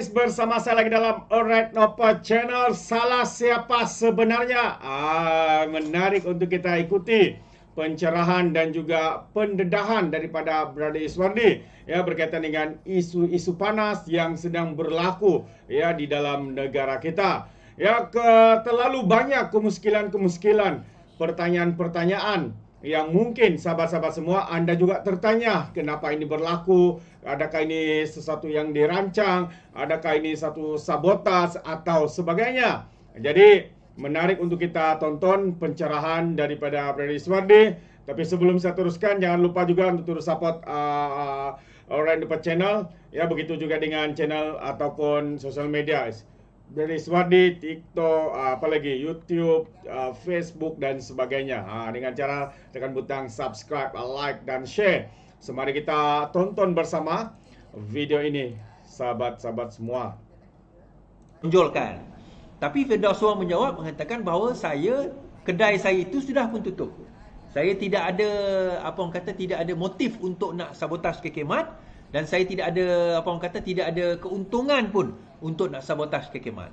guys, bersama saya lagi dalam Alright Nopo Channel. Salah siapa sebenarnya? Menarik untuk kita ikuti pencerahan dan juga pendedahan daripada Brother Iswardi ya, berkaitan dengan isu-isu panas yang sedang berlaku ya di dalam negara kita. Ya, terlalu banyak kemuskilan-kemuskilan, pertanyaan-pertanyaan yang mungkin sahabat-sahabat semua Anda juga tertanya, kenapa ini berlaku? Adakah ini sesuatu yang dirancang? Adakah ini satu sabotas atau sebagainya? Jadi menarik untuk kita tonton pencerahan daripada Brother Iswardi. Tapi sebelum saya teruskan, jangan lupa juga untuk terus support Alright Nopo Channel ya, begitu juga dengan channel ataupun sosial media dari Iswardi, TikTok, apalagi YouTube, Facebook dan sebagainya. Dengan cara tekan butang subscribe, like dan share. Mari kita tonton bersama video ini, sahabat-sahabat semua. Tunjulkan. Tapi Firdaus Wong menjawab mengatakan bahawa kedai saya itu sudah pun tutup. Saya tidak ada tidak ada motif untuk nak sabotaj kekemat, dan saya tidak ada keuntungan pun untuk nak sabotaj kekemat.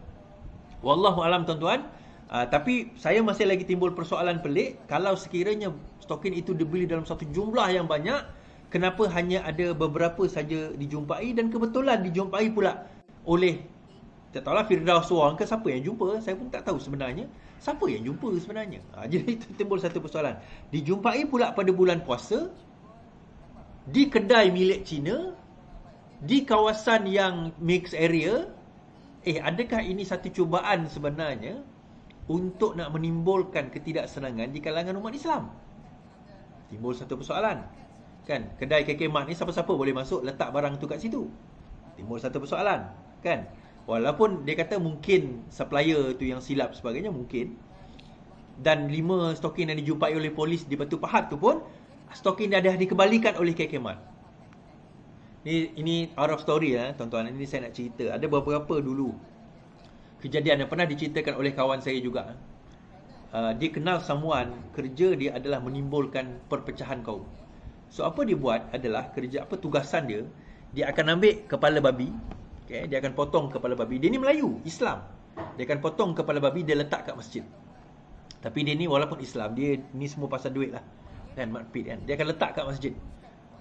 Wallahu alam tuan-tuan. Tapi saya masih lagi timbul persoalan pelik, kalau sekiranya stokin itu dibeli dalam satu jumlah yang banyak, kenapa hanya ada beberapa saja dijumpai, dan kebetulan dijumpai pula oleh, tak tahulah Firdaus Wong ke siapa yang jumpa, saya pun tak tahu sebenarnya siapa yang jumpa sebenarnya. Jadi itu timbul satu persoalan. Dijumpai pula pada bulan puasa, di kedai milik Cina, di kawasan yang mixed area. Adakah ini satu cubaan sebenarnya untuk nak menimbulkan ketidaksenangan di kalangan umat Islam? Timbul satu persoalan. Kan, kedai kekemat ni siapa-siapa boleh masuk letak barang tu kat situ. Timbul satu persoalan, kan? Walaupun dia kata mungkin supplier tu yang silap sebagainya, mungkin. Dan 5 stokin yang dijumpai oleh polis di Batu Pahat tu pun stokin dah dikembalikan oleh kekemat. Ini out of story tuan-tuan. Ini saya nak cerita. Ada beberapa dulu kejadian yang pernah diceritakan oleh kawan saya juga. Dia kenal someone, kerja dia adalah menimbulkan perpecahan kaum. So apa dia buat adalah tugasan dia akan ambil kepala babi. Okay, dia akan potong kepala babi. Dia ni Melayu, Islam. Dia akan potong kepala babi, dia letak kat masjid. Tapi dia ni walaupun Islam, dia ni semua pasal duit lah. Kan, makpid kan. Dia akan letak kat masjid.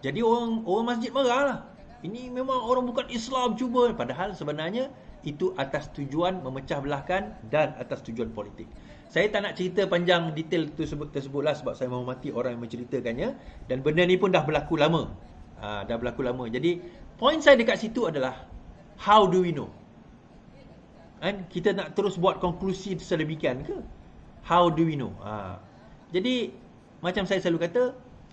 Jadi orang masjid marah lah. Ini memang orang bukan Islam cuba. Padahal sebenarnya itu atas tujuan memecah belahkan dan atas tujuan politik. Saya tak nak cerita panjang detail tersebutlah, sebab saya menghormati orang yang menceritakannya. Dan benda ni pun dah berlaku lama. Dah berlaku lama. Jadi poin saya dekat situ adalah, how do we know? Kan, kita nak terus buat konklusi sedemikian ke? How do we know? Jadi macam saya selalu kata,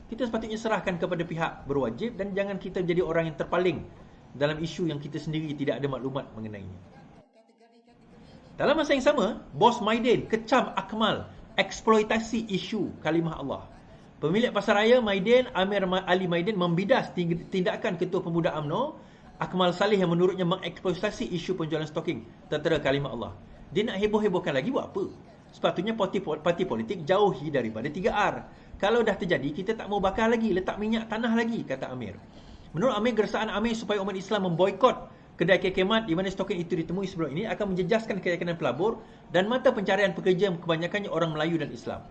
kita sepatutnya serahkan kepada pihak berwajib, dan jangan kita jadi orang yang terpaling dalam isu yang kita sendiri tidak ada maklumat mengenainya. Dalam masa yang sama, bos Maidin kecam Akmal eksploitasi isu kalimah Allah. Pemilik pasaraya Maidin, Amir Ali Maidin, membidas tindakan Ketua Pemuda UMNO Akmal Saleh yang menurutnya mengeksploitasi isu penjualan stoking tertera kalimah Allah. Dia nak heboh-hebohkan lagi buat apa? Sepatutnya parti politik jauhi daripada 3R. Kalau dah terjadi, kita tak mau bakar lagi, letak minyak tanah lagi, kata Amir. Menurut Amir, gerasaan Amir supaya umat Islam memboikot kedai kekemat di mana stokin itu ditemui sebelum ini akan menjejaskan keyakinan pelabur dan mata pencarian pekerja kebanyakannya orang Melayu dan Islam.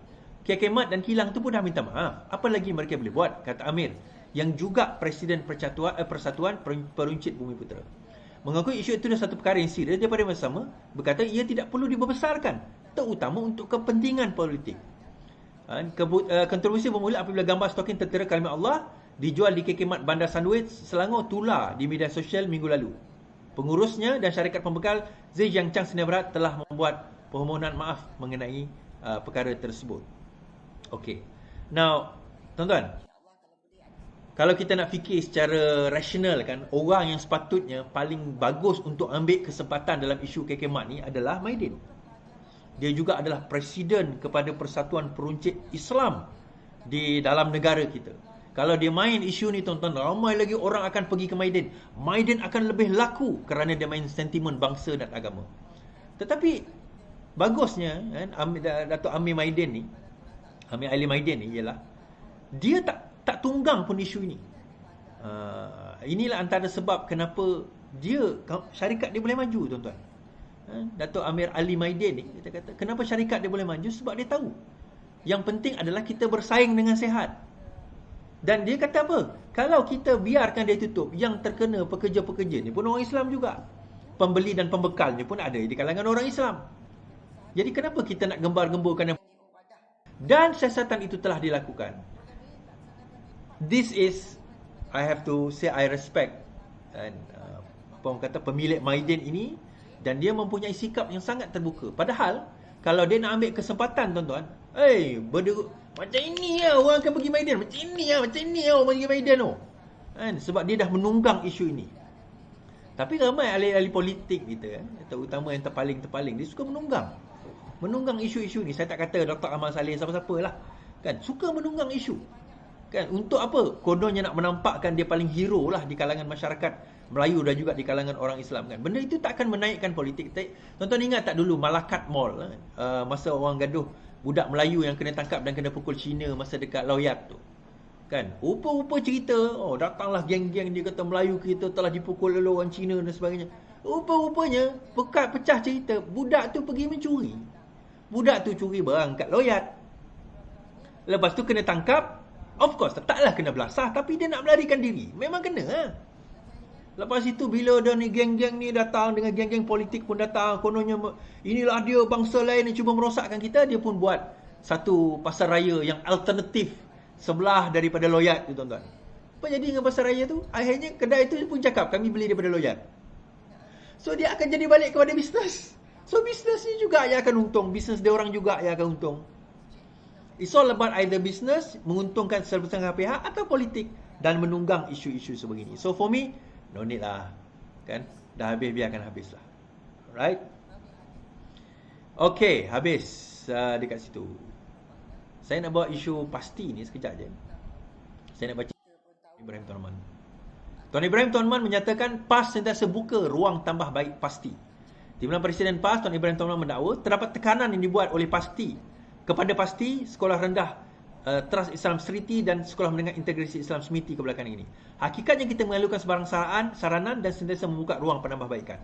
Kekemat dan kilang tu pun dah minta maaf. Apa lagi mereka boleh buat, kata Amir, yang juga Presiden Persatuan Peruncit Bumi Putera. Mengakui isu itu adalah satu perkara yang serius, daripada masa sama berkata ia tidak perlu dibesarkan, terutama untuk kepentingan politik. Kontroversi bermula apabila gambar stokin tertera kalimah Allah dijual di kekemat Bandar Sandwich, Selangor tular di media sosial minggu lalu. Pengurusnya dan syarikat pembekal Zhejiang Chang Sdn Bhd telah membuat permohonan maaf mengenai perkara tersebut. Okey. Now, tuan-tuan, kalau kita nak fikir secara rasional kan, orang yang sepatutnya paling bagus untuk ambil kesempatan dalam isu kekemat ni adalah Maidin. Dia juga adalah presiden kepada Persatuan Peruncit Islam di dalam negara kita. Kalau dia main isu ni, tuan-tuan, ramai lagi orang akan pergi ke Maidin. Maidin akan lebih laku kerana dia main sentimen bangsa dan agama. Tetapi bagusnya kan, Datuk Amir Maidin ni, Amir Ali Maidin ni ialah dia tak tunggang pun isu ini. Inilah antara sebab kenapa syarikat dia boleh maju, tuan-tuan. Datuk Amir Ali Maidin ni, kita kata, kenapa syarikat dia boleh maju? Sebab dia tahu yang penting adalah kita bersaing dengan sihat. Dan dia kata apa? Kalau kita biarkan dia tutup, yang terkena pekerja-pekerja ni pun orang Islam juga. Pembeli dan pembekalnya pun ada di kalangan orang Islam. Jadi kenapa kita nak gembar-gemburkan? Dan siasatan itu telah dilakukan. This is, I have to say I respect, dan apa orang kata, pemilik Maidin ini, dan dia mempunyai sikap yang sangat terbuka. Padahal kalau dia nak ambil kesempatan, tuan-tuan, macam ini lah orang akan pergi Maidin, macam ini lah orang pergi Maidin tu, kan? Sebab dia dah menunggang isu ini. Tapi ramai ahli-ahli politik kita, terutama yang terpaling, dia suka menunggang isu-isu ni. Saya tak kata Dr. Ahmad Saleh siapa-siapa lah, kan, suka menunggang isu, kan, untuk apa? Kononnya nak menampakkan dia paling hero lah di kalangan masyarakat Melayu dan juga di kalangan orang Islam, kan. Benda itu tak akan menaikkan politik. Tuan-tuan ingat tak dulu Malakat Mall, masa orang gaduh budak Melayu yang kena tangkap dan kena pukul Cina masa dekat Loyat tu, kan? Rupa-rupa cerita, datanglah geng-geng, dia kata Melayu kita telah dipukul oleh orang Cina dan sebagainya. Rupa-rupanya pecah cerita, budak tu pergi mencuri. Budak tu curi barang kat Loyat. Lepas tu kena tangkap. Of course, taklah kena belasah, tapi dia nak melarikan diri. Memang kena. Lepas itu bila dah ni geng-geng ni datang, dengan geng-geng politik pun datang, kononnya inilah dia bangsa lain yang cuba merosakkan kita, dia pun buat satu pasar raya yang alternatif sebelah daripada Loyat tu, tuan-tuan. Apa jadi dengan pasar raya tu? Akhirnya kedai tu pun cakap, kami beli daripada Loyat. So dia akan jadi balik kepada bisnes. So bisnes ni juga yang akan untung, bisnes dia orang juga yang akan untung. It's all about either business, menguntungkan setengah pihak, atau politik, dan menunggang isu-isu sebegini. So for me, no need lah, kan? Dah habis, biarkan habis lah. Alright? Okay, habis dekat situ. Saya nak bawa isu pasti ni sekejap je. Saya nak baca Ibrahim Tuan Man. Tuan Ibrahim Tuan Man menyatakan PAS sentiasa buka ruang tambah baik pasti. Timbalan Presiden PAS, Tuan Ibrahim Tuan Man mendakwa terdapat tekanan yang dibuat oleh pasti kepada pasti, sekolah rendah Trust Islam Seriti dan Sekolah Menengah Integrasi Islam Semiti kebelakangan ini. Hakikatnya kita mengalukan sebarang saranan dan sentiasa membuka ruang penambahbaikan.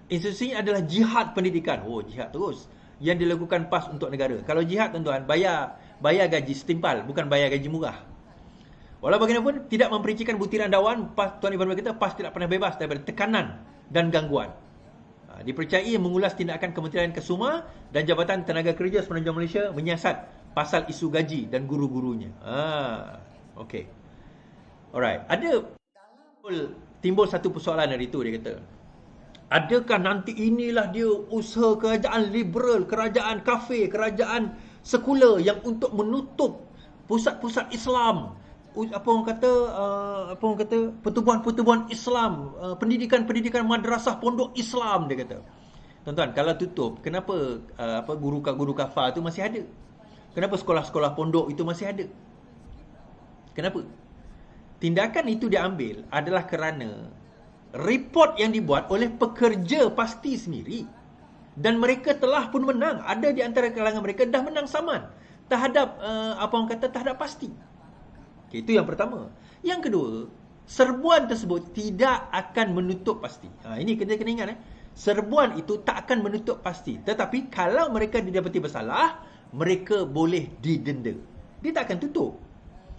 Institusi ini adalah jihad pendidikan. Jihad terus yang dilakukan PAS untuk negara. Kalau jihad, tuan-tuan, bayar gaji setimpal, bukan bayar gaji murah. Walau bagaimanapun tidak memperincikan butiran dakwaan, Tuan Ibrahim berkata PAS tidak pernah bebas daripada tekanan dan gangguan. Dipercayai mengulas tindakan Kementerian Kesuma dan Jabatan Tenaga Kerja Semenanjung Malaysia menyiasat pasal isu gaji dan guru-gurunya. Okey. Alright. Timbul satu persoalan hari itu, dia kata, adakah nanti inilah dia usaha kerajaan liberal, kerajaan kafe, kerajaan sekular yang untuk menutup pusat-pusat Islam, apa orang kata pertubuhan-pertubuhan Islam, pendidikan-pendidikan madrasah pondok Islam, dia kata. Tuan-tuan, kalau tutup, kenapa guru kafar tu masih ada? Kenapa sekolah-sekolah pondok itu masih ada? Kenapa? Tindakan itu diambil adalah kerana report yang dibuat oleh pekerja pasti sendiri, dan mereka telah pun menang. Ada di antara kalangan mereka dah menang saman terhadap terhadap pasti. Okay, itu yang pertama. Yang kedua, serbuan tersebut tidak akan menutup pasti. Ini kita kena ingat. Serbuan itu tak akan menutup pasti. Tetapi kalau mereka didapati bersalah, mereka boleh didenda. Dia tak akan tutup.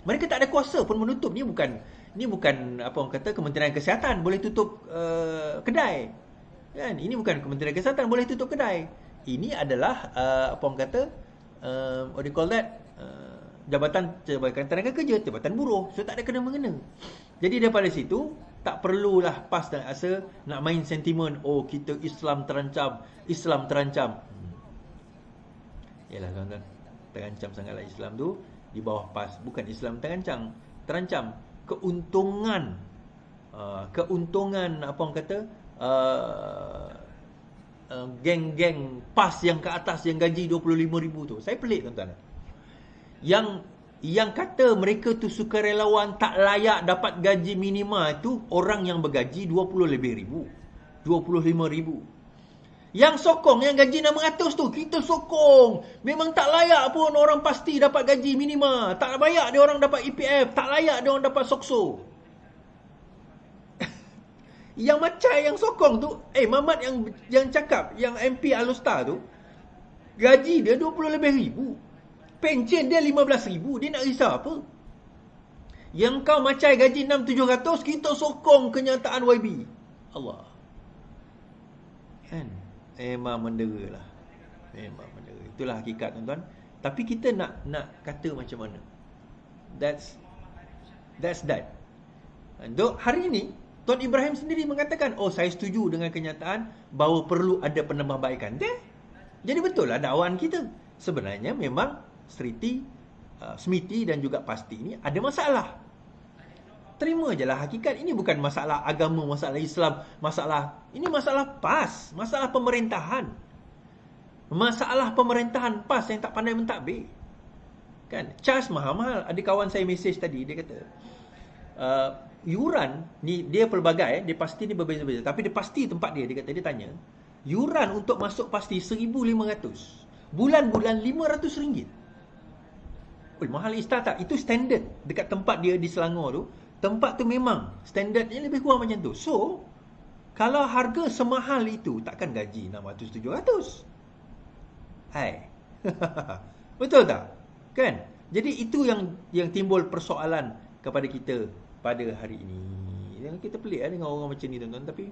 Mereka tak ada kuasa pun menutup. Ini bukan Kementerian Kesihatan boleh tutup kedai. Kan? Ini bukan Kementerian Kesihatan boleh tutup kedai. Ini adalah what do you call that? Jabatan Tenaga Kerja, Jabatan Buruh. So tak ada kena-mengena. Jadi daripada situ, tak perlulah PAS dan ASA nak main sentimen, kita Islam terancam. Yalah tuan-tuan, terancam sangatlah Islam tu di bawah PAS. Bukan Islam terancam. Keuntungan geng-geng PAS yang ke atas yang gaji 25,000 tu. Saya pelik, tuan-tuan. Yang kata mereka tu sukarelawan tak layak dapat gaji minima itu orang yang bergaji 25,000. Yang sokong yang gaji 600 tu, kita sokong. Memang tak layak pun orang pasti dapat gaji minima. Tak layak dia orang dapat EPF, tak layak dia orang dapat SOKSO. Yang macam yang sokong tu, Mamat yang cakap, yang MP Alustar tu, gaji dia 20 lebih ribu. Pencen dia 15 ribu. Dia nak risau apa? Yang kau macam gaji 6-700, kita sokong kenyataan YB. Allah. Kan? Memang mendera lah. Memang mendera. Itulah hakikat, tuan-tuan. Tapi kita nak kata macam mana? That's that. Untuk hari ini, Tuan Ibrahim sendiri mengatakan, saya setuju dengan kenyataan bahawa perlu ada penambahbaikan. Jadi betul lah dakwaan kita. Sebenarnya memang Smiti dan juga Pasti ini ada masalah. Terima je lah hakikat. Ini bukan masalah agama, masalah Islam, ini masalah PAS, masalah pemerintahan. Masalah pemerintahan PAS yang tak pandai mentadbir. Kan? Charge mahal-mahal. Ada kawan saya mesej tadi, dia kata, yuran ni dia pelbagai, dia Pasti ni berbeza-beza. Tapi dia Pasti tempat dia kata, dia tanya, yuran untuk masuk Pasti 1,500. Bulan-bulan RM500. Mahal Istar tak? Itu standard dekat tempat dia di Selangor tu. Tempat tu memang standardnya lebih kurang macam tu. So, kalau harga semahal itu, takkan gaji 600-700. Hai. Betul tak? Kan? Jadi itu yang timbul persoalan kepada kita pada hari ini. Yang kita pelik dengan orang macam ni, tuan-tuan. Tapi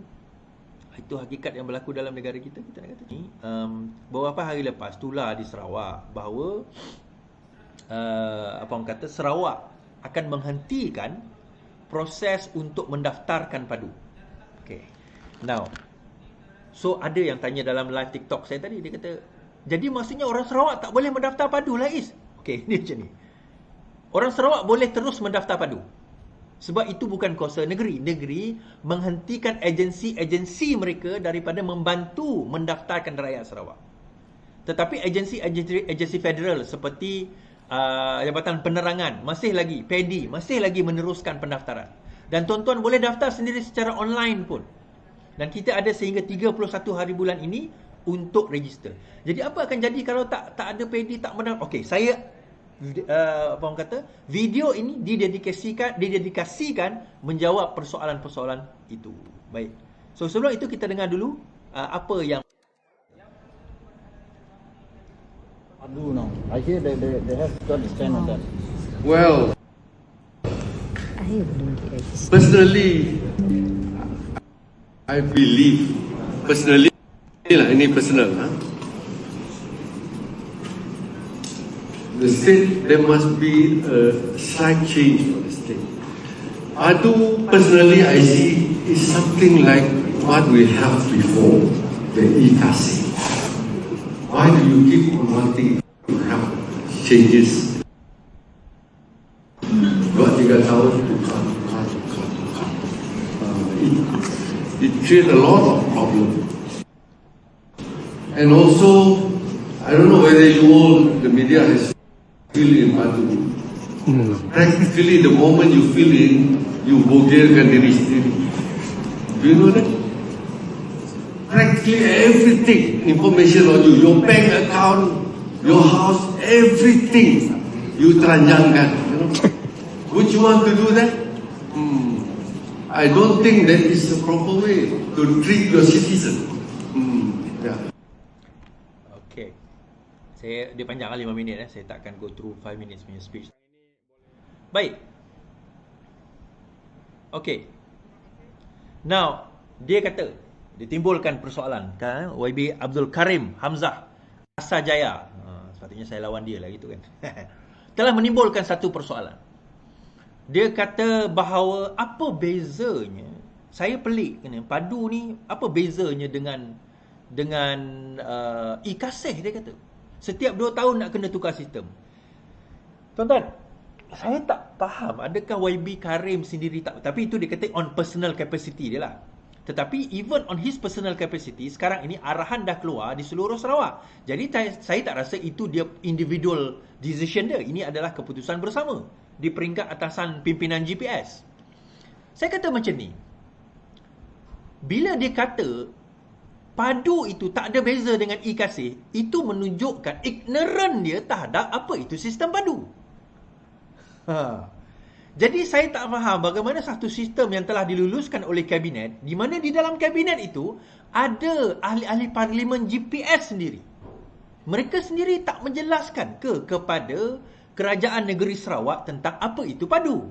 itu hakikat yang berlaku dalam negara kita. Kita nak kata ni. Beberapa hari lepas, tular di Sarawak bahawa orang kata Sarawak akan menghentikan proses untuk mendaftarkan padu. Okay. Now, so ada yang tanya dalam live TikTok saya tadi, dia kata, jadi maksudnya orang Sarawak tak boleh mendaftar padu lah, Is? Okay, ni macam ni. Orang Sarawak boleh terus mendaftar padu. Sebab itu bukan kuasa negeri. Negeri menghentikan agensi-agensi mereka daripada membantu mendaftarkan rakyat Sarawak. Tetapi agensi federal seperti Jabatan Penerangan masih lagi, PEDI masih lagi meneruskan pendaftaran. Dan tuan-tuan boleh daftar sendiri secara online pun. Dan kita ada sehingga 31 hari bulan ini untuk register. Jadi apa akan jadi kalau tak ada PEDI, tak mendaftar? Okey, saya video ini didedikasikan menjawab persoalan-persoalan itu. Baik. So sebelum itu kita dengar dulu apa yang Now, I hear they have got a stand on that. Well, personally, I believe, personally lah, ini personal lah. The state, there must be a slight change for the state. Padu, personally, I see is something like what we have before, the e-kasi. Why do you keep on wanting to have changes? 2-3 tahun to come. It creates a lot of problems. And also, I don't know whether you all, the media has filled in Padu. Practically, the moment you fill in, you bogerkan diri sendiri. Do you know that? Practically everything, information on you, your bank account, your house, everything, you teranjangkan. You know? Would you want to do that? I don't think that is the proper way to treat your citizen. Yeah. Okay. Dia panjang lah 5 minit. Saya tak akan go through 5 minutes punya speech. Baik. Okay. Now, dia kata, ditimbulkan persoalan kan, YB Abdul Karim Hamzah Asajaya, sepatutnya saya lawan dia lah gitu kan. Telah menimbulkan satu persoalan. Dia kata bahawa apa bezanya, saya pelik kan, padu ni apa bezanya dengan e-kasih, dia kata. Setiap 2 tahun nak kena tukar sistem. Tuan-tuan, saya tak faham adakah YB Karim sendiri tak, tapi itu dia kata on personal capacity dia lah. Tetapi even on his personal capacity, sekarang ini arahan dah keluar di seluruh Sarawak. Jadi saya tak rasa itu dia individual decision dia. Ini adalah keputusan bersama di peringkat atasan pimpinan GPS. Saya kata macam ni, bila dia kata padu itu tak ada beza dengan e-kasih, itu menunjukkan ignorant dia terhadap apa itu sistem padu. Jadi saya tak faham bagaimana satu sistem yang telah diluluskan oleh kabinet, di mana di dalam kabinet itu ada ahli-ahli parlimen GPS sendiri. Mereka sendiri tak menjelaskan kepada kerajaan negeri Sarawak tentang apa itu padu.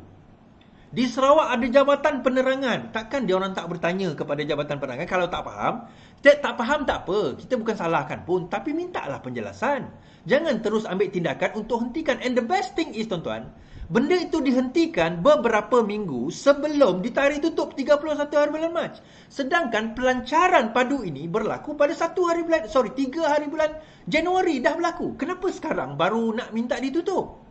Di Sarawak ada jabatan penerangan. Takkan dia orang tak bertanya kepada jabatan penerangan kalau tak faham? Tak faham tak apa. Kita bukan salahkan pun. Tapi mintalah penjelasan. Jangan terus ambil tindakan untuk hentikan. And the best thing is, tuan-tuan, benda itu dihentikan beberapa minggu sebelum ditarikh tutup 31 hari bulan Mac. Sedangkan pelancaran padu ini berlaku pada 3 hari bulan Januari dah berlaku. Kenapa sekarang baru nak minta ditutup?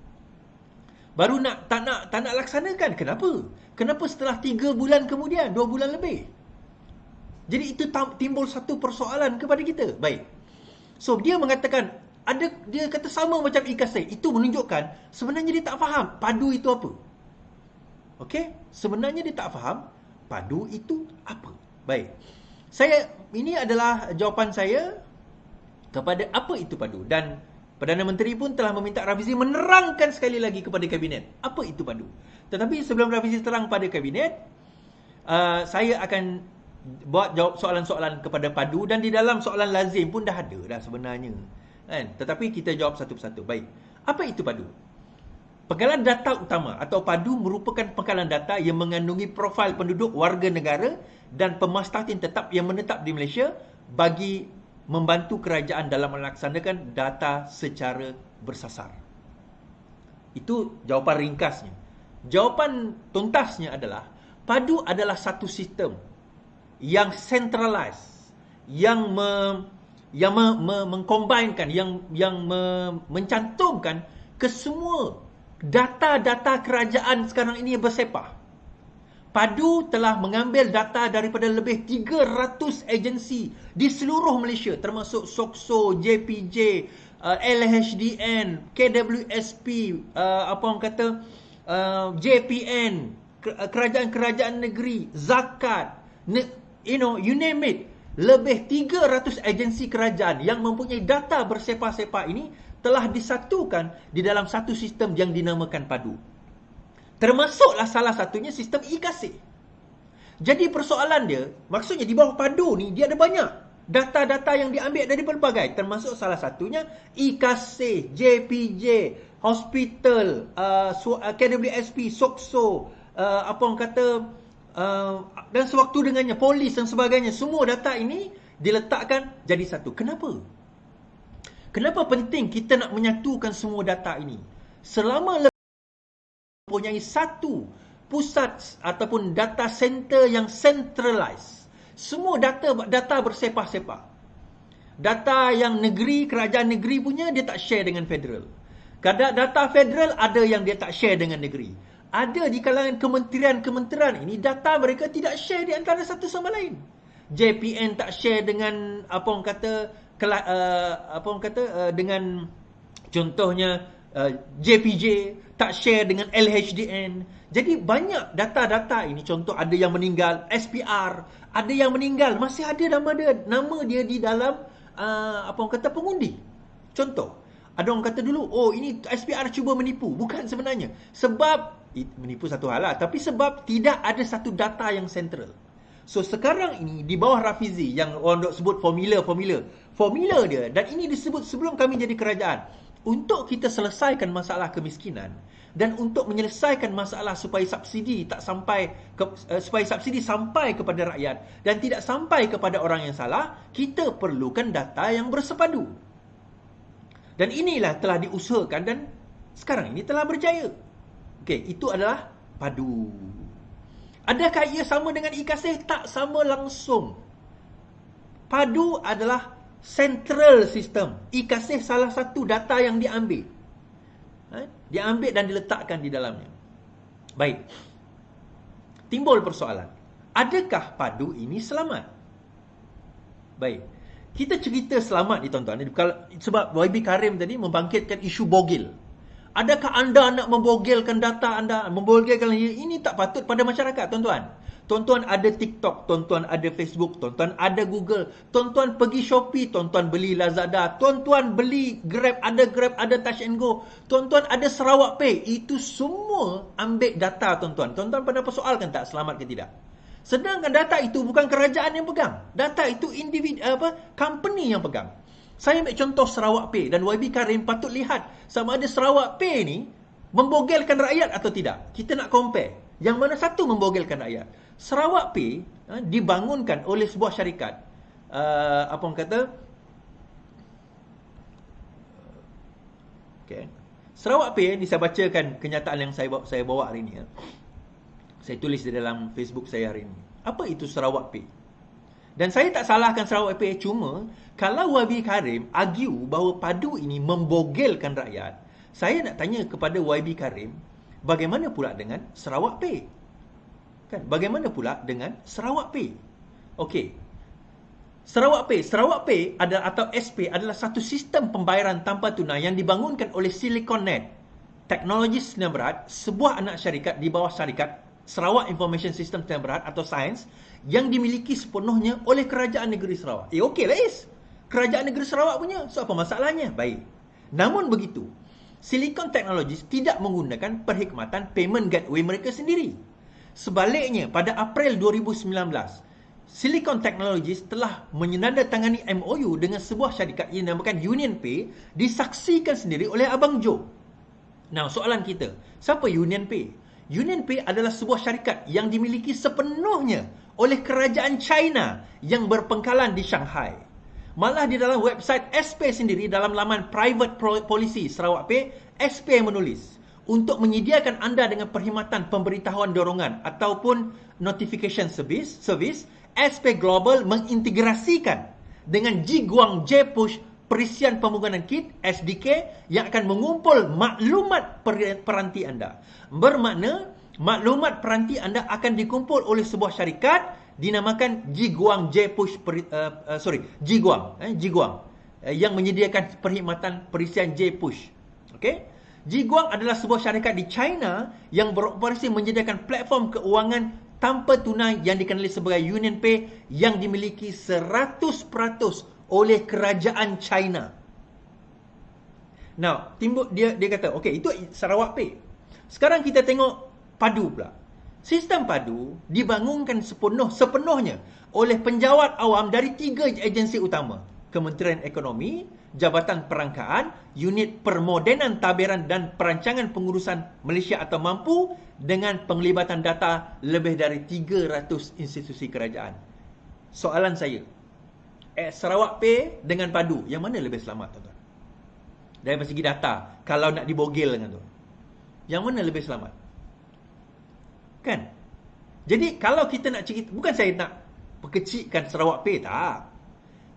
Baru tak nak laksanakan. Kenapa? Kenapa setelah 3 bulan kemudian, 2 bulan lebih? Jadi itu timbul satu persoalan kepada kita. Baik. So dia mengatakan dia kata sama macam Ikasai. Itu menunjukkan sebenarnya dia tak faham padu itu apa. Okey? Sebenarnya dia tak faham padu itu apa. Baik. Ini adalah jawapan saya kepada apa itu padu, dan Perdana Menteri pun telah meminta Rafizi menerangkan sekali lagi kepada kabinet apa itu padu. Tetapi sebelum Rafizi terang pada kabinet, saya akan buat jawab soalan-soalan kepada padu, dan di dalam soalan lazim pun dah ada dah sebenarnya. Kan? Tetapi kita jawab satu persatu. Baik. Apa itu padu? Pengkalan data utama atau padu merupakan pengkalan data yang mengandungi profil penduduk warga negara dan pemastartin tetap yang menetap di Malaysia bagi membantu kerajaan dalam melaksanakan data secara bersasar. Itu jawapan ringkasnya. Jawapan tuntasnya adalah padu adalah satu sistem yang centralized, yang mengcombinkan, yang mencantumkan kesemua data-data kerajaan sekarang ini bersepah. Padu telah mengambil data daripada lebih 300 agensi di seluruh Malaysia, termasuk SOCSO, JPJ, LHDN, KWSP, JPN, kerajaan-kerajaan negeri, zakat, you name it. Lebih 300 agensi kerajaan yang mempunyai data bersepah-sepah ini telah disatukan di dalam satu sistem yang dinamakan padu. Termasuklah salah satunya sistem Ikasai. Jadi persoalan dia, maksudnya di bawah padu ni dia ada banyak data-data yang diambil dari pelbagai, termasuk salah satunya Ikasai, JPJ, hospital, KWSP, SOCSO, dan sewaktu dengannya polis dan sebagainya. Semua data ini diletakkan jadi satu. Kenapa? Kenapa penting kita nak menyatukan semua data ini? Selama mempunyai satu pusat ataupun data center yang centralized. Semua data bersepah-sepah. Data yang kerajaan negeri punya, dia tak share dengan federal. Kadang data federal ada yang dia tak share dengan negeri. Ada di kalangan kementerian ini, data mereka tidak share di antara satu sama lain. JPN tak share dengan dengan contohnya JPJ, tak share dengan LHDN. Jadi banyak data-data ini. Contoh, ada yang meninggal, SPR, ada yang meninggal, masih ada nama dia di dalam pengundi. Contoh, ada orang kata dulu, ini SPR cuba menipu. Bukan sebenarnya. Sebab menipu satu hal lah, tapi sebab tidak ada satu data yang sentral. So sekarang ini di bawah Rafizi, yang orang dok sebut formula dia, dan ini disebut sebelum kami jadi kerajaan, untuk kita selesaikan masalah kemiskinan dan untuk menyelesaikan masalah supaya subsidi sampai kepada rakyat dan tidak sampai kepada orang yang salah, kita perlukan data yang bersepadu. Dan inilah telah diusahakan dan sekarang ini telah berjaya. Okey, itu adalah padu. Adakah ia sama dengan Ikasai? Tak sama langsung. Padu adalah central system. Ikasai salah satu data yang diambil. Diambil dan diletakkan di dalamnya. Baik. Timbul persoalan. Adakah padu ini selamat? Baik. Kita cerita selamat ni, tuan-tuan. Sebab YB Karim tadi membangkitkan isu bogil. Adakah anda nak membogilkan data anda? Membogilkan ini tak patut pada masyarakat, tuan-tuan. Tuan-tuan ada TikTok, tuan-tuan ada Facebook, tuan-tuan ada Google, tuan-tuan pergi Shopee, tuan-tuan beli Lazada, tuan-tuan beli Grab, ada Touch and Go, tuan-tuan ada Sarawak Pay. Itu semua ambil data tuan-tuan. Tuan-tuan pernah persoalkan tak selamat ke tidak? Sedangkan data itu bukan kerajaan yang pegang. Data itu company yang pegang. Saya ambil contoh Sarawak Pay dan YB Karim patut lihat sama ada Sarawak Pay ni membogelkan rakyat atau tidak. Kita nak compare. Yang mana satu membogelkan rakyat. Sarawak Pay dibangunkan oleh sebuah syarikat. Apa orang kata? Okay. Sarawak Pay ni saya bacakan kenyataan yang saya bawa hari ni. Saya tulis di dalam Facebook saya hari ni. Apa itu Sarawak Pay? Dan saya tak salahkan Sarawak Pay, cuma kalau YB Karim argue bahawa padu ini membogelkan rakyat, saya nak tanya kepada YB Karim, bagaimana pula dengan Sarawak Pay? Kan? Bagaimana pula dengan Sarawak Pay? Okey. Sarawak Pay adalah, atau SP adalah satu sistem pembayaran tanpa tunai yang dibangunkan oleh SiliconNet Teknologi Sdn Bhd, sebuah anak syarikat di bawah syarikat Sarawak Information System Sdn Bhd atau SAINS yang dimiliki sepenuhnya oleh Kerajaan Negeri Sarawak. Okeylah Is. Kerajaan Negeri Sarawak punya. So apa masalahnya? Baik. Namun begitu, Silicon Technologies tidak menggunakan perkhidmatan payment gateway mereka sendiri. Sebaliknya, pada April 2019, Silicon Technologies telah menandatangani MOU dengan sebuah syarikat yang dinamakan UnionPay, disaksikan sendiri oleh Abang Joe. Nah, soalan kita, siapa UnionPay? UnionPay adalah sebuah syarikat yang dimiliki sepenuhnya oleh kerajaan China yang berpengkalan di Shanghai. Malah di dalam website SP sendiri, dalam laman Private Policy Sarawak Pay, SP yang menulis, untuk menyediakan anda dengan perkhidmatan pemberitahuan dorongan ataupun notification service, SP Global mengintegrasikan dengan Jiguang J-Push Perisian Pembangunan Kit SDK yang akan mengumpul maklumat peranti anda. Bermakna maklumat peranti anda akan dikumpul oleh sebuah syarikat dinamakan Jiguang J-Push Jiguang yang menyediakan perkhidmatan perisian J-Push. Okey? Jiguang adalah sebuah syarikat di China yang beroperasi menyediakan platform keuangan tanpa tunai yang dikenali sebagai UnionPay yang dimiliki 100% oleh kerajaan China. Now, timbul dia kata, okey, itu Sarawak Pay. Sekarang kita tengok padu pula. Sistem padu dibangunkan sepenuhnya oleh penjawat awam dari 3 agensi utama. Kementerian Ekonomi, Jabatan Perangkaan, Unit Permodenan Tabiran dan Perancangan Pengurusan Malaysia atau MAMPU dengan penglibatan data lebih dari 300 institusi kerajaan. Soalan saya, Sarawak Pay dengan padu, yang mana lebih selamat, tuan-tuan? Dari segi data, kalau nak dibogel dengan tu, yang mana lebih selamat? Kan? Jadi kalau kita nak cerita, bukan saya nak perkecilkan Sarawak Pay, tak.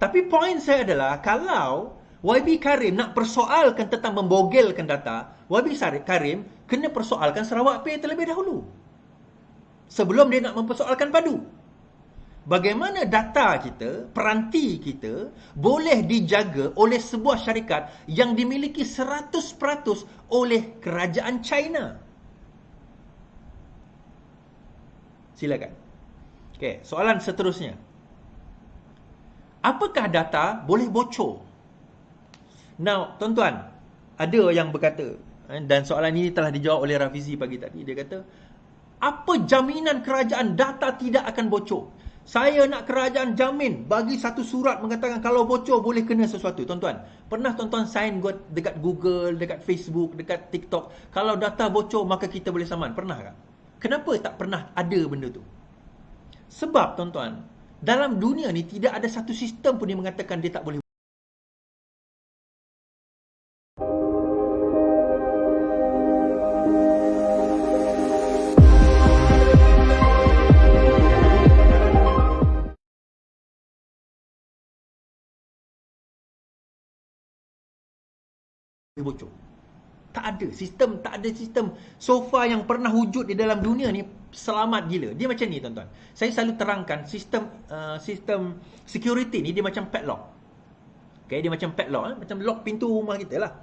Tapi poin saya adalah, kalau YB Karim nak persoalkan tentang membogelkan data, YB Karim kena persoalkan Sarawak Pay terlebih dahulu, sebelum dia nak mempersoalkan padu. Bagaimana data kita, peranti kita boleh dijaga oleh sebuah syarikat yang dimiliki 100% oleh kerajaan China? Silakan. Okey, soalan seterusnya. Apakah data boleh bocor? Now, tuan-tuan, ada yang berkata, dan soalan ini telah dijawab oleh Rafizi pagi tadi, dia kata, apa jaminan kerajaan data tidak akan bocor? Saya nak kerajaan jamin, bagi satu surat mengatakan kalau bocor boleh kena sesuatu. Tuan-tuan, pernah tuan-tuan sign dekat Google, dekat Facebook, dekat TikTok, kalau data bocor maka kita boleh saman? Pernah tak? Kenapa tak pernah ada benda tu? Sebab tuan-tuan, dalam dunia ni tidak ada satu sistem pun yang mengatakan dia tak boleh bocor. Tak ada sistem so far yang pernah wujud di dalam dunia ni selamat gila. Dia macam ni, tuan-tuan. Saya selalu terangkan sistem security ni dia macam padlock. Okay, dia macam padlock, macam lock pintu rumah kita lah.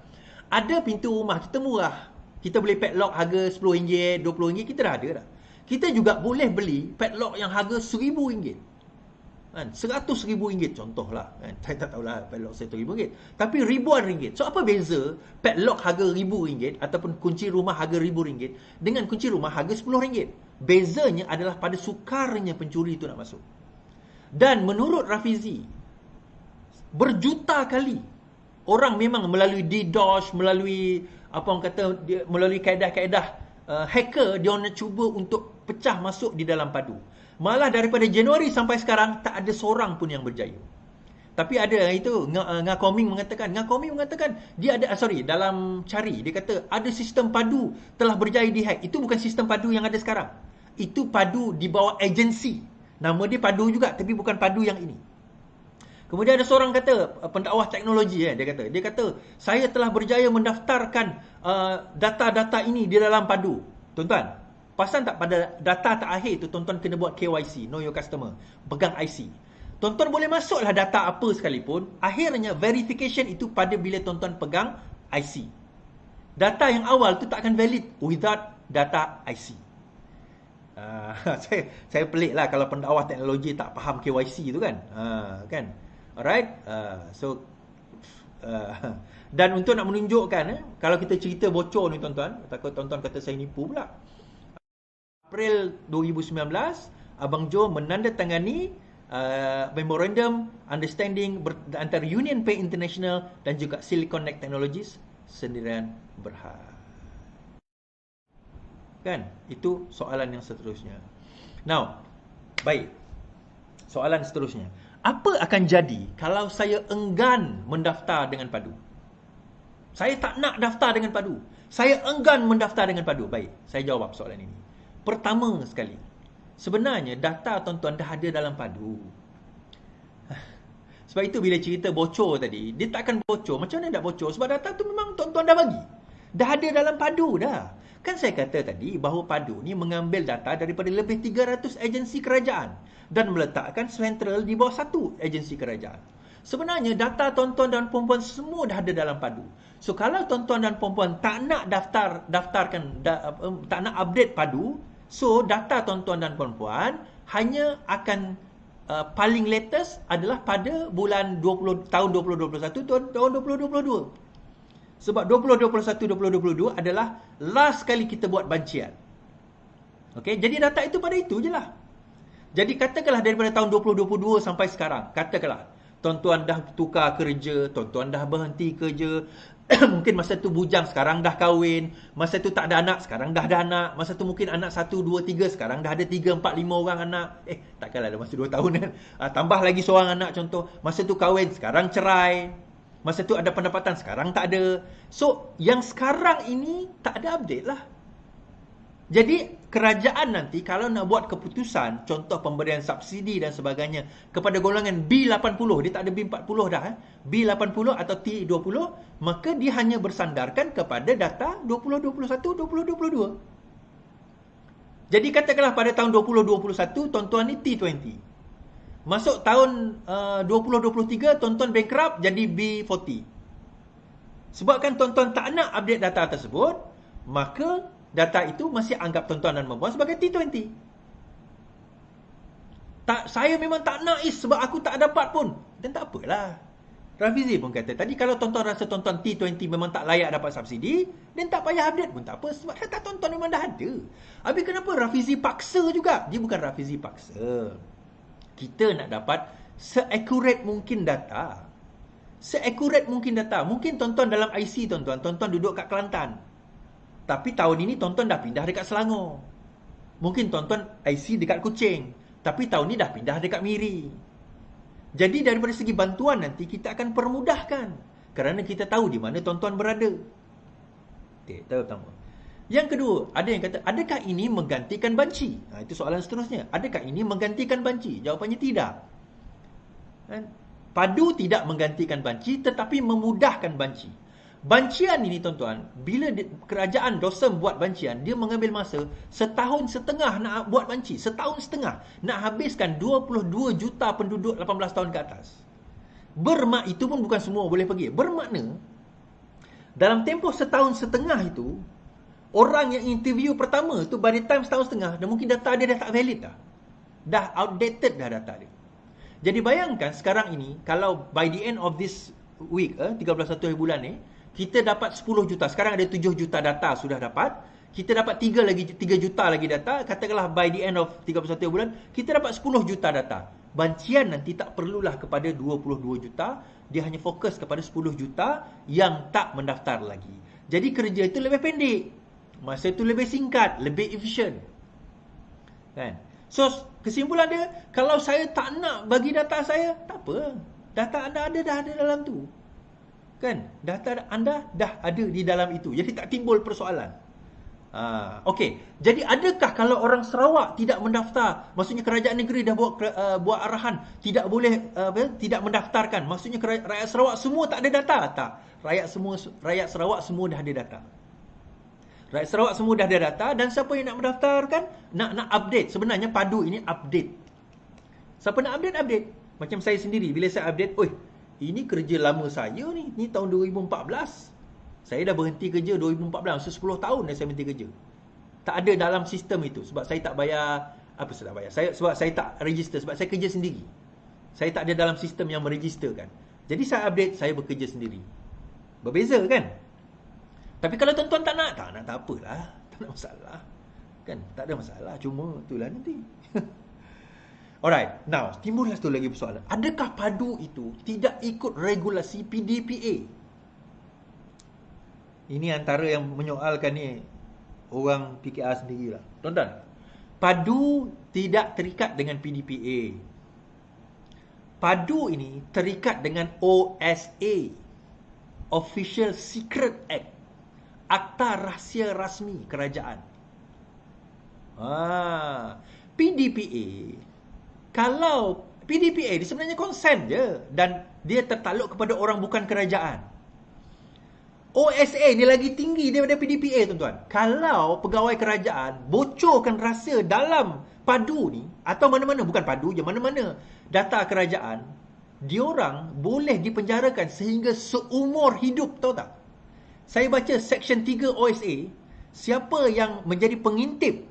Ada pintu rumah kita murah, kita boleh padlock harga RM10, RM20, kita dah ada dah. kita juga boleh beli padlock yang harga RM1,000. Kan? RM100,000 contohlah. Kan? Saya tak tahulah padlock RM1,000. Tapi ribuan ringgit. So apa beza padlock harga RM1,000 ataupun kunci rumah harga RM1,000 dengan kunci rumah harga RM10? Bezanya adalah pada sukarnya pencuri itu nak masuk. Dan menurut Rafizi, berjuta kali orang memang melalui DDoS, melalui apa orang kata, melalui kaedah-kaedah hacker, dia nak cuba untuk pecah masuk di dalam padu. Malah daripada Januari sampai sekarang tak ada seorang pun yang berjaya. Tapi ada itu Ngakoming mengatakan dia ada dalam cari dia kata ada sistem padu telah berjaya dihack. Itu bukan sistem padu yang ada sekarang. Itu padu di bawah agensi. Nama dia padu juga tapi bukan padu yang ini. Kemudian ada seorang kata, pendakwah teknologi dia kata saya telah berjaya mendaftarkan data-data ini di dalam padu. Tuan-tuan, perasan tak pada data terakhir itu tuan-tuan kena buat KYC, know your customer, pegang IC. Tuan-tuan boleh masuklah data apa sekalipun, akhirnya verification itu pada bila tuan-tuan pegang IC. Data yang awal tu tak akan valid without data IC. Saya pelik lah kalau pendakwah teknologi tak faham KYC tu kan. Kan? Alright, dan untuk nak menunjukkan kalau kita cerita bocor ni tuan-tuan, takut tuan-tuan kata saya nipu pula. April 2019, Abang Joe menandatangani memorandum understanding antara Union Pay International dan juga Silicon Neck Technologies Sendirian Berhad. Kan? Itu soalan yang seterusnya. Now, baik. Soalan seterusnya. Apa akan jadi kalau saya enggan mendaftar dengan padu? Saya tak nak daftar dengan padu. Saya enggan mendaftar dengan padu. Baik, saya jawab soalan ini. Pertama sekali, sebenarnya data tuan-tuan dah ada dalam padu. Sebab itu bila cerita bocor tadi, dia takkan bocor. Macam mana tak bocor? Sebab data tu memang tuan-tuan dah bagi. Dah ada dalam padu dah. Kan saya kata tadi bahawa padu ni mengambil data daripada lebih 300 agensi kerajaan dan meletakkan sentral di bawah satu agensi kerajaan. Sebenarnya data tuan-tuan dan puan-puan semua dah ada dalam padu. So kalau tuan-tuan dan puan-puan tak nak tak nak update padu, so data tuan-tuan dan puan-puan hanya akan paling latest adalah pada bulan tahun 2021 tahun 2022. Sebab 2021-2022 adalah last kali kita buat bancian. Okey, jadi data itu pada itu je lah. Jadi katakanlah daripada tahun 2022 sampai sekarang, katakanlah tuan-tuan dah tukar kerja, tuan-tuan dah berhenti kerja, mungkin masa tu bujang, sekarang dah kahwin, masa tu tak ada anak, sekarang dah ada anak, masa tu mungkin anak 1, 2, 3, sekarang dah ada 3, 4, 5 orang anak. Takkanlah ada masa 2 tahun kan. Tambah lagi seorang anak contoh, masa tu kahwin, sekarang cerai. Masa tu ada pendapatan, sekarang tak ada. So, yang sekarang ini tak ada update lah. Jadi, kerajaan nanti kalau nak buat keputusan, contoh pemberian subsidi dan sebagainya kepada golongan B80, dia tak ada B40 dah. B80 atau T20, maka dia hanya bersandarkan kepada data 2021-2022. Jadi, katakanlah pada tahun 2021, tuan-tuan ni T20. Masuk tahun 2023, tuan-tuan bankrupt jadi B40. Sebabkan tuan-tuan tak nak update data tersebut, maka data itu masih anggap tuan-tuan dan puan-puan sebagai T20. Saya memang tak nak sebab aku tak dapat pun. Dan tak apalah. Rafizi pun kata tadi, kalau tuan-tuan rasa tuan-tuan T20 memang tak layak dapat subsidi, dan tak payah update pun tak apa. Sebab data tuan-tuan memang dah ada. Habis kenapa Rafizi paksa juga? Dia bukan Rafizi paksa. Kita nak dapat seakurat mungkin data. Seakurat mungkin data. Mungkin tuan-tuan dalam IC tuan-tuan duduk kat Kelantan. Tapi tahun ini tuan-tuan dah pindah dekat Selangor. Mungkin tuan-tuan IC dekat Kuching. Tapi tahun ini dah pindah dekat Miri. Jadi daripada segi bantuan nanti kita akan permudahkan. Kerana kita tahu di mana tuan-tuan berada. Okay, tahu pertama. Yang kedua, ada yang kata, adakah ini menggantikan banci? Itu soalan seterusnya. Adakah ini menggantikan banci? Jawapannya tidak. Padu tidak menggantikan banci, tetapi memudahkan banci. Bancian ini tuan-tuan, bila kerajaan Dosem buat bancian, dia mengambil masa 1.5 tahun nak buat banci. 1.5 tahun nak habiskan 22 juta penduduk 18 tahun ke atas. Itu pun bukan semua boleh pergi. Bermakna, dalam tempoh 1.5 tahun itu, Orang yang interview pertama tu by the time setahun setengah, dan mungkin data dia dah tak valid dah. Dah outdated dah data dia. Jadi bayangkan sekarang ini, kalau by the end of this week, 13 bulan ni, kita dapat 10 juta. Sekarang ada 7 juta data sudah dapat. Kita dapat 3 juta lagi data. Katakanlah by the end of 31 bulan, kita dapat 10 juta data. Bancian nanti tak perlulah kepada 22 juta. Dia hanya fokus kepada 10 juta yang tak mendaftar lagi. Jadi kerja itu lebih pendek. Masa itu lebih singkat, lebih efisien. Kan? So, kesimpulan dia, kalau saya tak nak bagi data saya, tak apa. Data anda dah ada dalam tu. Kan? Data anda dah ada di dalam itu. Jadi tak timbul persoalan. Okey. Jadi adakah kalau orang Sarawak tidak mendaftar, maksudnya kerajaan negeri dah buat arahan tidak boleh tidak mendaftarkan, maksudnya rakyat Sarawak semua tak ada data? Tak. Rakyat Sarawak semua dah ada data. Rakyat Sarawak semua dah ada data, dan siapa yang nak mendaftarkan, nak update. Sebenarnya padu ini update. Siapa nak update? Macam saya sendiri, bila saya update, ini kerja lama saya ni. Ni tahun 2014. Saya dah berhenti kerja 2014. So 10 tahun dah saya berhenti kerja. Tak ada dalam sistem itu. Sebab saya tak bayar. Apa saya tak bayar? Sebab saya tak register. Sebab saya kerja sendiri. Saya tak ada dalam sistem yang meregisterkan. Jadi saya update, saya bekerja sendiri. Berbeza kan? Tapi kalau tuan-tuan tak nak tak apalah. Tak ada masalah. Kan? Tak ada masalah. Cuma itulah nanti. Alright. Now, timbullah satu lagi persoalan. Adakah padu itu tidak ikut regulasi PDPA? Ini antara yang menyoalkan ni orang PKR sendirilah. Tuan-tuan, padu tidak terikat dengan PDPA. Padu ini terikat dengan OSA, Official Secret Act, Akta Rahsia Rasmi Kerajaan. PDPA, kalau PDPA dia sebenarnya konsen je, dan dia tertakluk kepada orang bukan kerajaan. OSA ni lagi tinggi daripada PDPA, tuan-tuan. Kalau pegawai kerajaan bocorkan rahsia dalam padu ni, atau mana-mana, bukan padu je, mana-mana data kerajaan, diorang boleh dipenjarakan sehingga seumur hidup, tahu tak? Saya baca Section 3 OSA, siapa yang menjadi pengintip,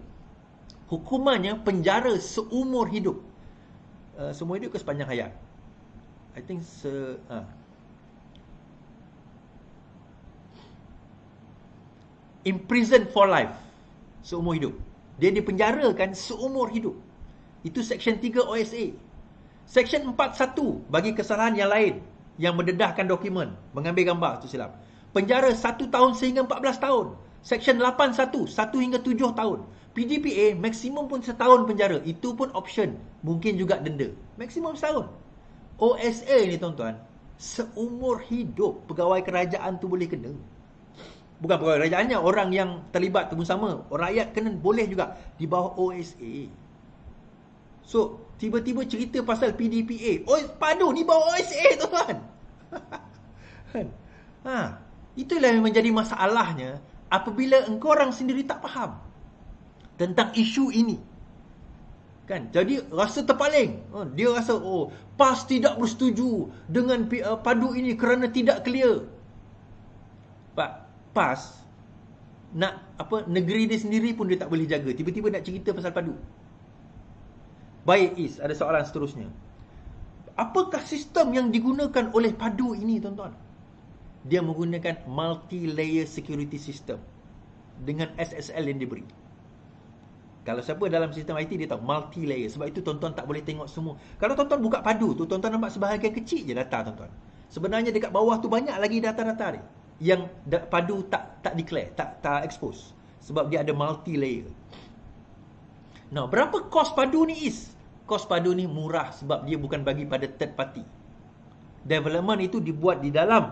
hukumannya penjara seumur hidup. Seumur hidup ke sepanjang hayat? I think imprisoned for life. Seumur hidup. Dia dipenjarakan seumur hidup. Itu Section 3 OSA. Section 41 bagi kesalahan yang lain, yang mendedahkan dokumen, mengambil gambar, itu silap, penjara 1 tahun sehingga 14 tahun. Section 81, 1 hingga 7 tahun. PDPA maksimum pun 1 tahun penjara. Itu pun option. Mungkin juga denda. Maksimum 1 tahun. OSA ni, tuan-tuan, seumur hidup pegawai kerajaan tu boleh kena. Bukan pegawai kerajaannya, orang yang terlibat tu pun sama. Rakyat kena boleh juga di bawah OSA. So, tiba-tiba cerita pasal PDPA. Padu ni bawah OSA, tuan-tuan. Itulah yang menjadi masalahnya apabila engkau orang sendiri tak faham tentang isu ini. Kan? Jadi rasa terpaling. Dia rasa PAS tidak bersetuju dengan padu ini kerana tidak clear. PAS nak negeri dia sendiri pun dia tak boleh jaga. Tiba-tiba nak cerita pasal padu. Baik, ada soalan seterusnya. Apakah sistem yang digunakan oleh padu ini, tuan-tuan? Dia menggunakan multi-layer security system dengan SSL yang diberi. Kalau siapa dalam sistem IT, dia tahu multi-layer. Sebab itu tuan-tuan tak boleh tengok semua. Kalau tuan-tuan buka padu tu, tuan-tuan nampak sebahagian kecil je data, tuan-tuan. Sebenarnya dekat bawah tu banyak lagi data-data dia yang padu tak declare, tak expose. Sebab dia ada multi-layer. Nah, berapa kos padu ni is? Kos padu ni murah sebab dia bukan bagi pada third party. Development itu dibuat di dalam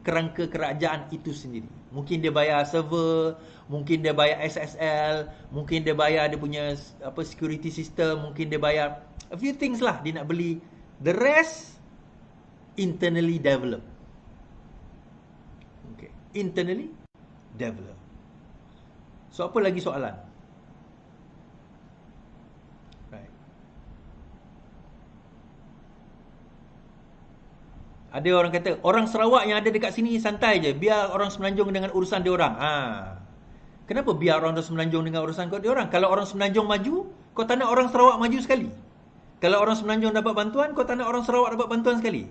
kerangka kerajaan itu sendiri. Mungkin dia bayar server, mungkin dia bayar SSL, mungkin dia bayar dia punya security system, mungkin dia bayar a few things lah dia nak beli. The rest internally developed. Okay, internally developed. So apa lagi soalan? Ada orang kata, orang Sarawak yang ada dekat sini santai je, biar orang Semenanjung dengan urusan dia orang. Kenapa biar orang Semenanjung dengan urusan kau diorang? Kalau orang Semenanjung maju, kau tak nak orang Sarawak maju sekali. Kalau orang Semenanjung dapat bantuan, kau tak nak orang Sarawak dapat bantuan sekali.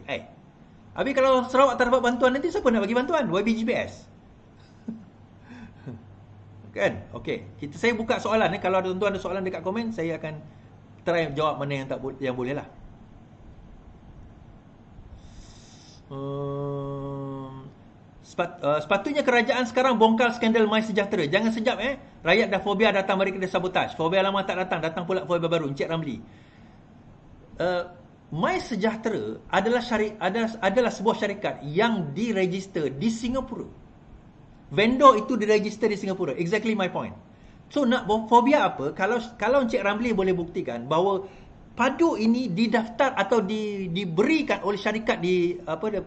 Habis kalau orang Sarawak tak dapat bantuan, nanti siapa nak bagi bantuan? YBGPS. Kan? Okey. Saya buka soalan. Kalau ada tuan-tuan ada soalan dekat komen, saya akan try jawab mana yang boleh lah. Sepatutnya kerajaan sekarang bongkar skandal MySejahtera. Jangan sejap rakyat dah fobia datang, mereka dah sabotaj. Fobia lama tak datang, datang pula fobia baru. Encik Ramli, MySejahtera adalah sebuah syarikat yang diregister di Singapura. Vendor itu diregister di Singapura. Exactly my point. So nak fobia apa? Kalau Encik Ramli boleh buktikan bahawa padu ini didaftar atau diberikan oleh syarikat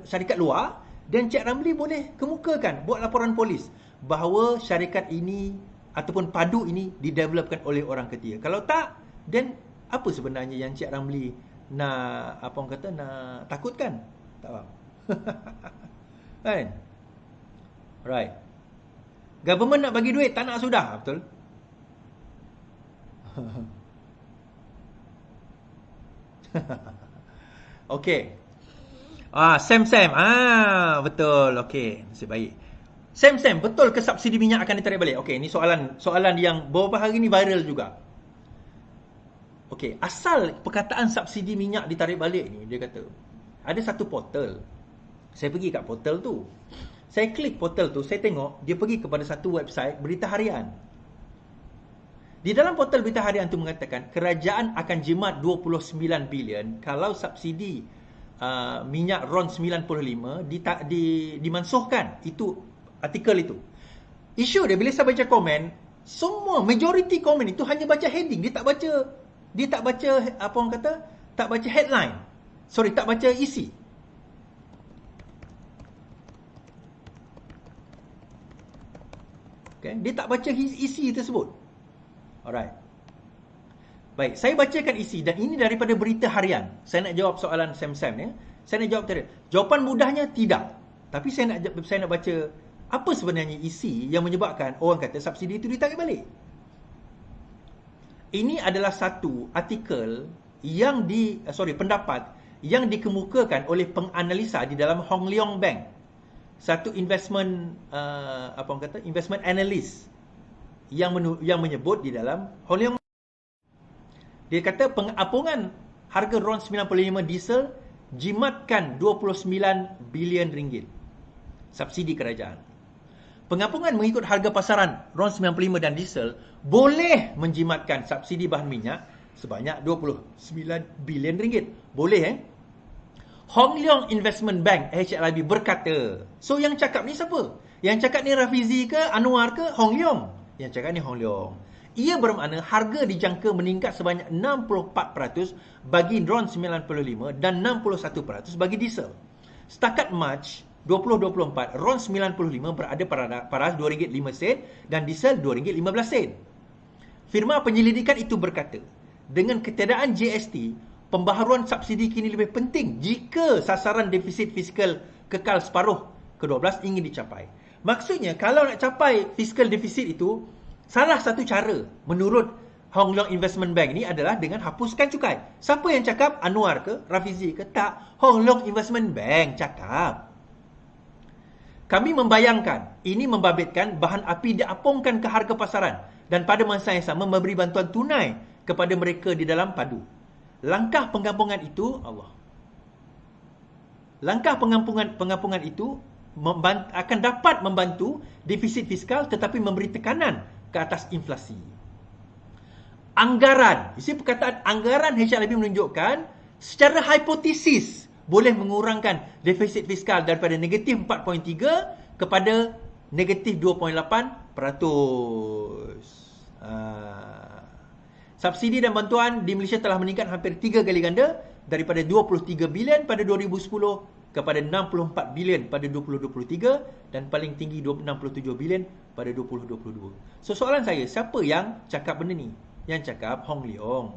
syarikat luar, dan Encik Ramli boleh kemukakan, buat laporan polis bahawa syarikat ini ataupun padu ini didevelopkan oleh orang ketiga. Kalau tak, then apa sebenarnya yang Encik Ramli nak nak takutkan? Tak faham. Kan? Right. Government nak bagi duit, tak nak sudah, betul? Okey. Sam. Betul. Okey, nasib baik. Sam, betul ke subsidi minyak akan ditarik balik? Okey, ni soalan yang beberapa hari ni viral juga. Okey, asal perkataan subsidi minyak ditarik balik ni, dia kata ada satu portal. Saya pergi kat portal tu. Saya klik portal tu, saya tengok dia pergi kepada satu website berita harian. Di dalam portal berita harian tu mengatakan kerajaan akan jimat 29 bilion kalau subsidi minyak RON 95 dimansuhkan. Itu artikel itu. Isu dia bila saya baca komen, semua majority komen itu hanya baca heading, dia tak baca tak baca headline. Tak baca isi. Okay? Dia tak baca isi tersebut. Alright. Baik, saya bacakan isi dan ini daripada berita harian. Saya nak jawab soalan Sam ya. Saya nak jawab tadi. Jawapan mudahnya tidak. Tapi saya nak baca apa sebenarnya isi yang menyebabkan orang kata subsidi itu ditarik balik. Ini adalah satu artikel yang pendapat yang dikemukakan oleh penganalisa di dalam Hong Leong Bank. Satu investment investment analyst yang menyebut di dalam Hong Leong. Dia kata pengapungan harga RON 95 diesel jimatkan 29 bilion ringgit subsidi kerajaan. Pengapungan mengikut harga pasaran RON 95 dan diesel boleh menjimatkan subsidi bahan minyak sebanyak 29 bilion ringgit. Boleh Hong Leong Investment Bank HLIB berkata. So yang cakap ni siapa? Yang cakap ni Rafizi ke, Anwar ke, Hong Leong? Yang cakap ni Hong Leong. Ia bermakna harga dijangka meningkat sebanyak 64% bagi RON 95 dan 61% bagi diesel. Setakat Mac 2024, RON 95 berada pada RM2.05 dan diesel RM2.15. Firma penyelidikan itu berkata, dengan ketiadaan GST, pembaharuan subsidi kini lebih penting jika sasaran defisit fiskal kekal separuh ke-12 ingin dicapai. Maksudnya, kalau nak capai fiskal defisit itu, salah satu cara menurut Hong Leong Investment Bank ni adalah dengan hapuskan cukai. Siapa yang cakap? Anwar ke? Rafizi ke? Tak. Hong Leong Investment Bank cakap. Kami membayangkan ini membabitkan bahan api diapungkan ke harga pasaran dan pada masa yang sama memberi bantuan tunai kepada mereka di dalam padu. Langkah pengampungan itu akan dapat membantu defisit fiskal tetapi memberi tekanan ke atas inflasi. Anggaran, perkataan anggaran HLIB menunjukkan secara hipotesis boleh mengurangkan defisit fiskal daripada negatif 4.3 kepada negatif 2.8%. Subsidi dan bantuan di Malaysia telah meningkat hampir 3 kali ganda daripada 23 bilion pada 2010 kepada 64 bilion pada 2023 dan paling tinggi 67 bilion pada 2022. So soalan saya, siapa yang cakap benda ni? Yang cakap Hong Leong.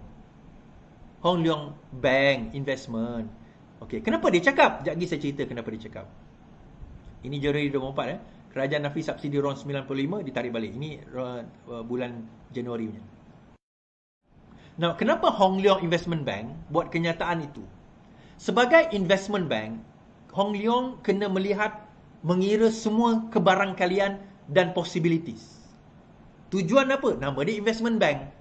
Hong Leong Bank Investment. Okey, kenapa dia cakap? Sekejap lagi saya cerita kenapa dia cakap. Ini Januari 24 kerajaan nafi subsidi RON 95 ditarik balik. Ini bulan Januari punya. Now, kenapa Hong Leong Investment Bank buat kenyataan itu? Sebagai investment bank, Hong Leong kena melihat, mengira semua kebarangkalian dan possibilities. Tujuan apa? Nama dia investment bank.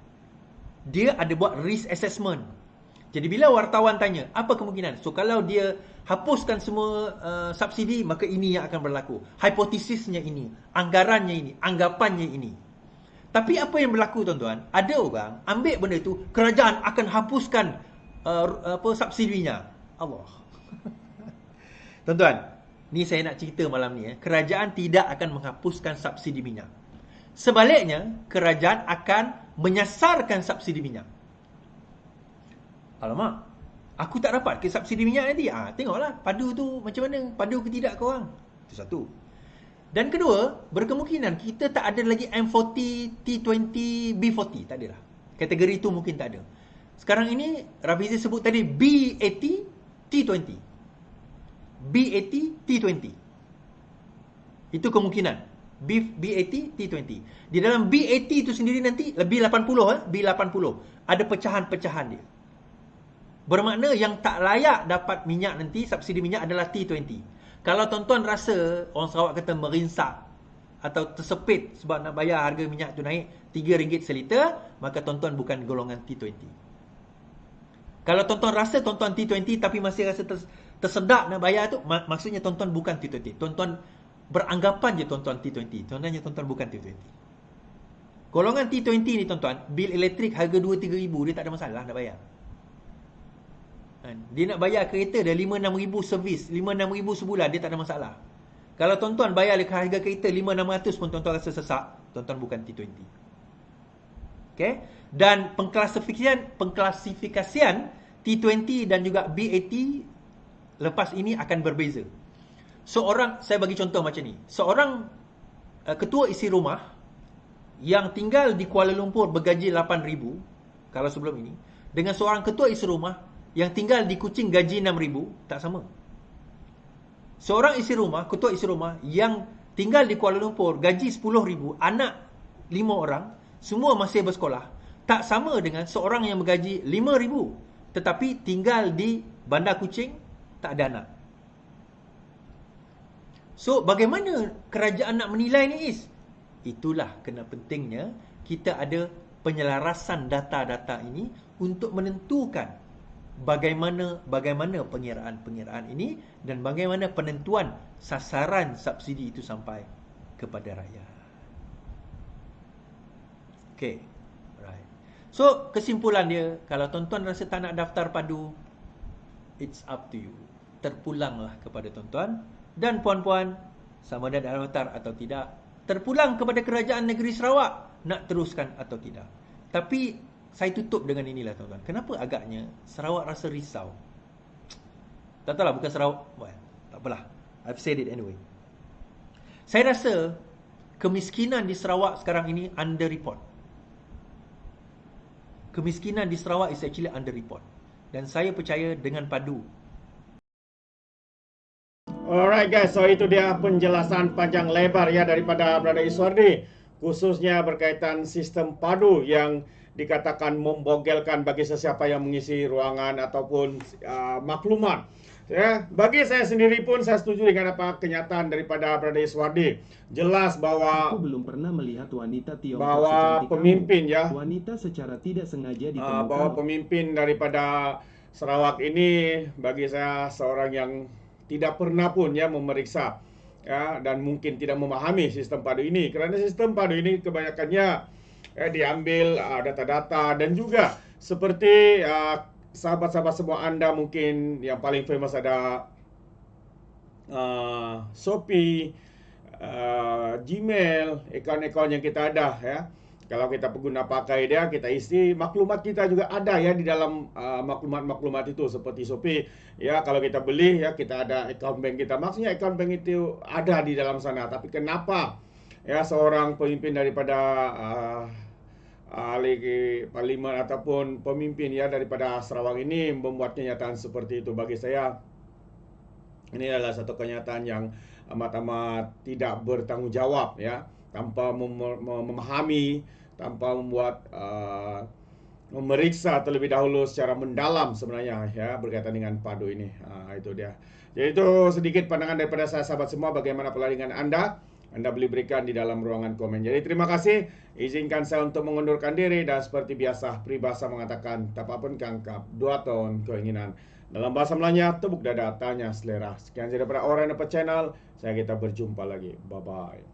Dia ada buat risk assessment. Jadi bila wartawan tanya, apa kemungkinan? So kalau dia hapuskan semua subsidi, maka ini yang akan berlaku. Hipotesisnya ini, anggarannya ini, anggapannya ini. Tapi apa yang berlaku tuan-tuan? Ada orang ambil benda itu, kerajaan akan hapuskan subsidinya. Allah. Tuan-tuan, ni saya nak cerita malam ni. Kerajaan tidak akan menghapuskan subsidi minyak. Sebaliknya, kerajaan akan menyasarkan subsidi minyak. Alamak, aku tak dapat ke subsidi minyak nanti. Tengoklah padu tu macam mana, padu ke tidak korang. Itu satu. Dan kedua, berkemungkinan kita tak ada lagi M40, T20, B40. Tak ada lah. Kategori itu mungkin tak ada. Sekarang ini, Rafizi sebut tadi B80, T20. B80, T20. Itu kemungkinan. B80, T20. Di dalam B80 itu sendiri nanti, lebih 80, B80. Ada pecahan-pecahan dia. Bermakna yang tak layak dapat minyak nanti, subsidi minyak adalah T20. Kalau tuan-tuan rasa, orang Sarawak kata merinsak atau tersepit sebab nak bayar harga minyak tu naik RM3 seliter, maka tuan-tuan bukan golongan T20. Kalau tuan-tuan rasa tuan-tuan T20 tapi masih rasa tersedak nak bayar tu, maksudnya tuan-tuan bukan T20. Tuan-tuan beranggapan je tuan-tuan T20. Sebenarnya tuan-tuan bukan T20. Golongan T20 ni tuan-tuan, bil elektrik harga 2-3 ribu, dia tak ada masalah nak bayar. Dia nak bayar kereta dia 5-6 ribu servis, 5-6 ribu sebulan, dia tak ada masalah. Kalau tuan-tuan bayar harga kereta 5-600 pun tuan-tuan rasa sesak, tuan-tuan bukan T20. Okay? Dan pengklasifikasian T20 dan juga B80 lepas ini akan berbeza. Saya bagi contoh macam ni. Seorang ketua isi rumah yang tinggal di Kuala Lumpur bergaji 8,000 kalau sebelum ini, dengan seorang ketua isi rumah yang tinggal di Kuching gaji 6,000, tak sama. Seorang isi rumah, ketua isi rumah yang tinggal di Kuala Lumpur gaji 10,000, anak 5 orang, semua masih bersekolah, tak sama dengan seorang yang bergaji 5,000 tetapi tinggal di Bandar Kuching, tak ada anak. So, bagaimana kerajaan nak menilai ni, Is? Itulah kena pentingnya kita ada penyelarasan data-data ini untuk menentukan bagaimana pengiraan ini dan bagaimana penentuan sasaran subsidi itu sampai kepada rakyat. Okay. Right. So, kesimpulan dia, kalau tuan-tuan rasa tak nak daftar padu, it's up to you. Terpulanglah kepada tuan-tuan dan puan-puan, sama ada daftar atau tidak. Terpulang kepada kerajaan negeri Sarawak, nak teruskan atau tidak. Tapi saya tutup dengan inilah tuan-tuan. Kenapa agaknya Sarawak rasa risau? Tak tahulah, bukan Sarawak. Well, tak apalah. I've said it anyway. Saya rasa kemiskinan di Sarawak sekarang ini under-report. Kemiskinan di Sarawak is actually under-report. Dan saya percaya dengan padu. Alright guys, so itu dia penjelasan panjang lebar ya daripada Brother Iswardi, khususnya berkaitan sistem padu yang dikatakan membogelkan bagi sesiapa yang mengisi ruangan ataupun maklumat. Ya, bagi saya sendiri pun saya setuju dengan apa kenyataan daripada Brother Iswardi. Jelas bahwa aku belum pernah melihat wanita Tiongkok bahwa pemimpin kamu. Ya, wanita secara tidak sengaja ditemukan bahwa pemimpin daripada Sarawak ini bagi saya seorang yang tidak pernah pun ya memeriksa ya, dan mungkin tidak memahami sistem padu ini, kerana sistem padu ini kebanyakannya diambil data-data dan juga seperti sahabat-sahabat semua anda mungkin yang paling famous ada Shopee, Gmail, akaun-akaun yang kita ada ya. Kalau kita pengguna pakai dia, kita isi maklumat kita juga ada ya di dalam maklumat-maklumat itu seperti Shopee ya. Kalau kita beli ya, kita ada akaun bank kita. Maksudnya akaun bank itu ada di dalam sana. Tapi kenapa ya seorang pemimpin daripada ahli parlimen ataupun pemimpin ya daripada Sarawak ini membuat kenyataan seperti itu? Bagi saya ini adalah satu kenyataan yang amat-amat tidak bertanggungjawab ya, tanpa memahami, tanpa membuat memeriksa terlebih dahulu secara mendalam sebenarnya ya berkaitan dengan padu ini. Itu dia. Jadi itu sedikit pandangan daripada saya sahabat semua. Bagaimana pula dengan Anda? Anda boleh berikan di dalam ruangan komen. Jadi terima kasih. Izinkan saya untuk mengundurkan diri, dan seperti biasa peribahasa mengatakan tapapun kangkap 2 tahun keinginan. Dalam bahasa Melanya, tepuk dada, tanya selera. Sekian saja daripada Alright No Pot Channel. Kita berjumpa lagi. Bye bye.